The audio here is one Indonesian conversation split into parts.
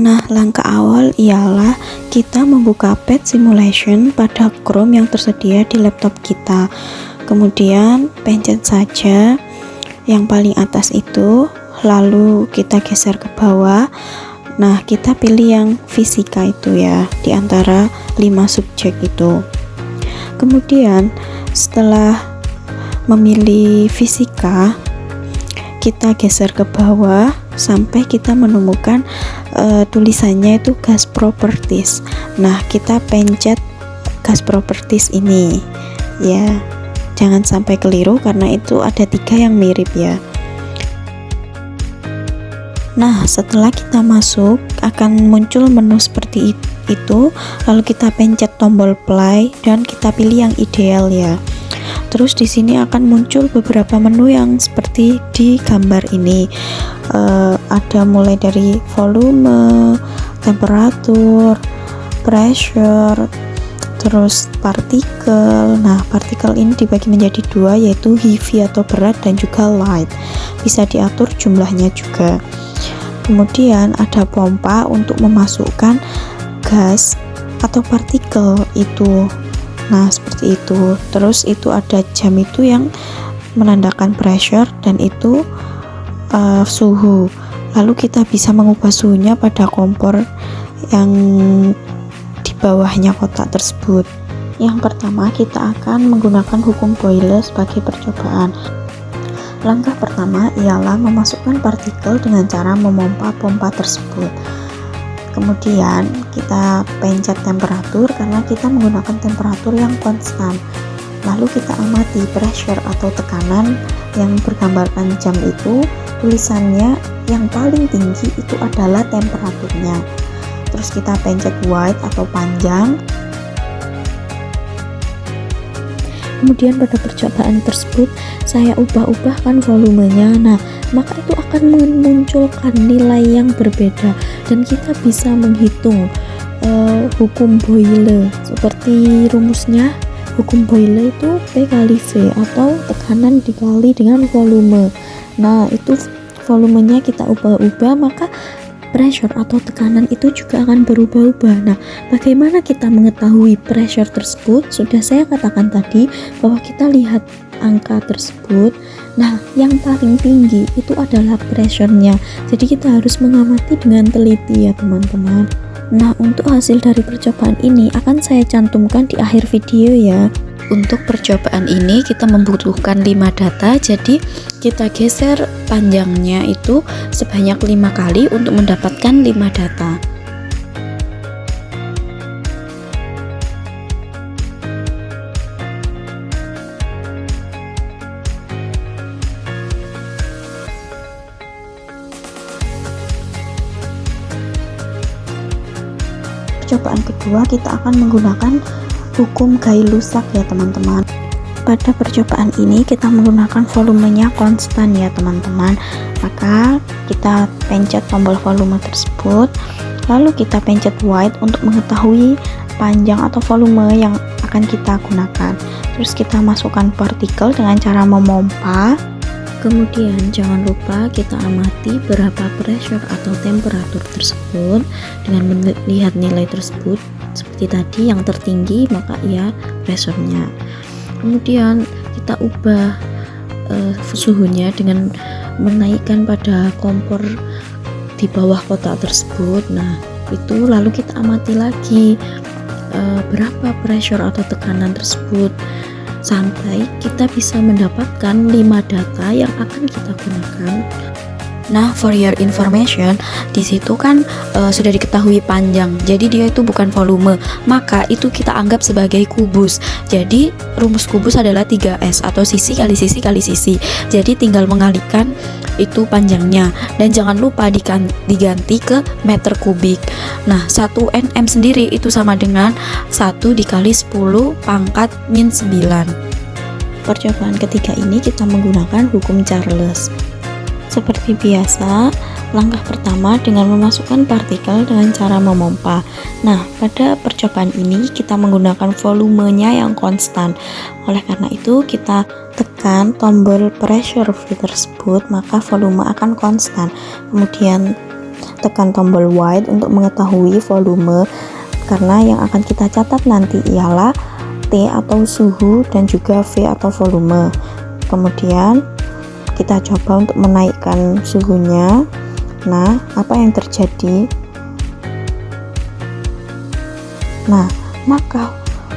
Nah, langkah awal ialah kita membuka Path Simulation pada Chrome yang tersedia di laptop kita. Kemudian pencet saja yang paling atas itu, lalu kita geser ke bawah. Nah, kita pilih yang fisika itu ya, di antara 5 subjek itu. Kemudian setelah memilih fisika, kita geser ke bawah sampai kita menemukan tulisannya itu gas properties. Nah, kita pencet gas properties ini ya, jangan sampai keliru karena itu ada 3 yang mirip ya. Nah, setelah kita masuk akan muncul menu seperti itu, lalu kita pencet tombol play dan kita pilih yang ideal ya. Terus di sini akan muncul beberapa menu yang seperti di gambar ini. Ada mulai dari volume, temperatur, pressure, terus partikel. Nah, partikel ini dibagi menjadi 2, yaitu heavy atau berat dan juga light. Bisa diatur jumlahnya juga. Kemudian ada pompa untuk memasukkan gas atau partikel itu. Nah, seperti itu. Terus itu ada jam itu yang menandakan pressure dan itu suhu. Lalu kita bisa mengubah suhunya pada kompor yang di bawahnya kotak tersebut. Yang pertama, kita akan menggunakan hukum Boyle sebagai percobaan. Langkah pertama ialah memasukkan partikel dengan cara memompa pompa tersebut. Kemudian kita pencet temperatur karena kita menggunakan temperatur yang konstan. Lalu kita amati pressure atau tekanan yang bergambarkan jam itu, tulisannya yang paling tinggi itu adalah temperaturnya. Terus kita pencet wide atau panjang. Kemudian pada percobaan tersebut saya ubah-ubahkan volumenya. Nah, maka itu akan memunculkan nilai yang berbeda dan kita bisa menghitung hukum Boyle. Seperti rumusnya, hukum Boyle itu P kali V atau tekanan dikali dengan volume. Nah, itu volumenya kita ubah-ubah, maka pressure atau tekanan itu juga akan berubah-ubah. Nah, bagaimana kita mengetahui pressure tersebut? Sudah saya katakan tadi bahwa kita lihat angka tersebut. Nah, yang paling tinggi itu adalah pressure-nya. Jadi kita harus mengamati dengan teliti ya teman-teman. Nah, untuk hasil dari percobaan ini akan saya cantumkan di akhir video ya. Untuk percobaan ini kita membutuhkan 5 data, jadi kita geser panjangnya itu sebanyak 5 kali untuk mendapatkan 5 data. Percobaan kedua kita akan menggunakan hukum Gay-Lussac ya teman-teman. Pada percobaan ini kita menggunakan volumenya konstan ya teman-teman. Maka kita pencet tombol volume tersebut, lalu kita pencet wide untuk mengetahui panjang atau volume yang akan kita gunakan. Terus kita masukkan partikel dengan cara memompa. Kemudian jangan lupa kita amati berapa pressure atau temperatur tersebut dengan melihat nilai tersebut. Seperti tadi yang tertinggi maka ya pressure-nya. Kemudian kita ubah suhunya dengan menaikkan pada kompor di bawah kotak tersebut. Nah, itu lalu kita amati lagi berapa pressure atau tekanan tersebut sampai kita bisa mendapatkan 5 data yang akan kita gunakan. Nah, for your information, di situ kan sudah diketahui panjang. Jadi dia itu bukan volume, maka itu kita anggap sebagai kubus. Jadi rumus kubus adalah 3S atau sisi kali sisi kali sisi. Jadi tinggal mengalihkan itu panjangnya dan jangan lupa diganti ke meter kubik. Nah, 1 nm sendiri itu sama dengan 1 dikali 10 pangkat min 9. Percobaan ketiga ini kita menggunakan hukum Charles. Seperti biasa, langkah pertama dengan memasukkan partikel dengan cara memompa. Nah, pada percobaan ini kita menggunakan volumenya yang konstan. Oleh karena itu, kita tekan tombol pressure tersebut, maka volume akan konstan. Kemudian tekan tombol white untuk mengetahui volume, karena yang akan kita catat nanti ialah T atau suhu dan juga V atau volume. Kemudian kita coba untuk menaikkan suhunya. Nah, apa yang terjadi? Nah, maka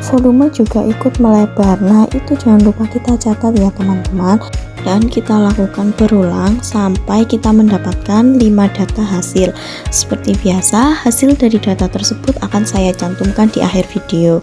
volume juga ikut melebar. Nah, itu jangan lupa kita catat ya teman-teman, dan kita lakukan berulang sampai kita mendapatkan 5 data hasil. Seperti biasa, hasil dari data tersebut akan saya cantumkan di akhir video.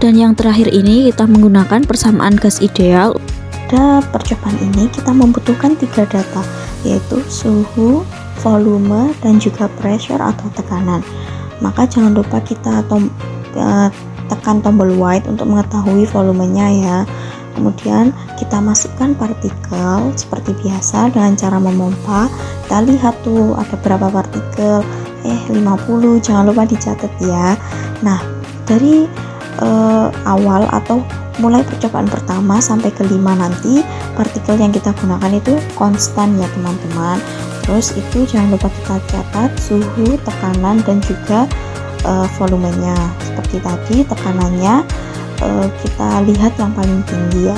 Dan yang terakhir ini kita menggunakan persamaan gas ideal. Pada percobaan ini kita membutuhkan 3 data, yaitu suhu, volume, dan juga pressure atau tekanan. Maka jangan lupa kita tekan tombol white untuk mengetahui volumenya ya. Kemudian kita masukkan partikel seperti biasa dengan cara memompa. Kita lihat tuh ada berapa partikel, 50, jangan lupa dicatat ya. Nah, dari awal atau mulai percobaan pertama sampai ke-5 nanti partikel yang kita gunakan itu konstan ya teman-teman. Terus itu jangan lupa kita catat suhu, tekanan, dan juga volumenya. Seperti tadi tekanannya kita lihat yang paling tinggi ya.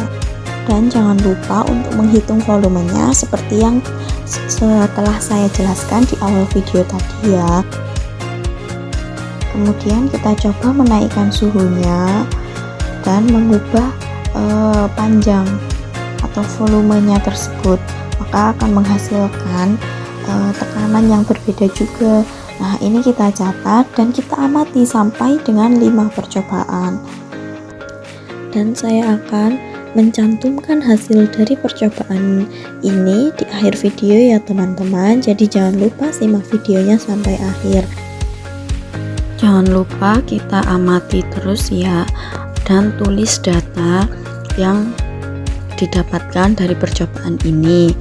Dan jangan lupa untuk menghitung volumenya seperti yang setelah saya jelaskan di awal video tadi ya. Kemudian kita coba menaikkan suhunya dan mengubah panjang atau volumenya tersebut, maka akan menghasilkan tekanan yang berbeda juga. Nah, ini kita catat dan kita amati sampai dengan 5 percobaan. Dan saya akan mencantumkan hasil dari percobaan ini di akhir video ya teman-teman. Jadi jangan lupa simak videonya sampai akhir. Jangan lupa kita amati terus ya, dan tulis data yang didapatkan dari percobaan ini.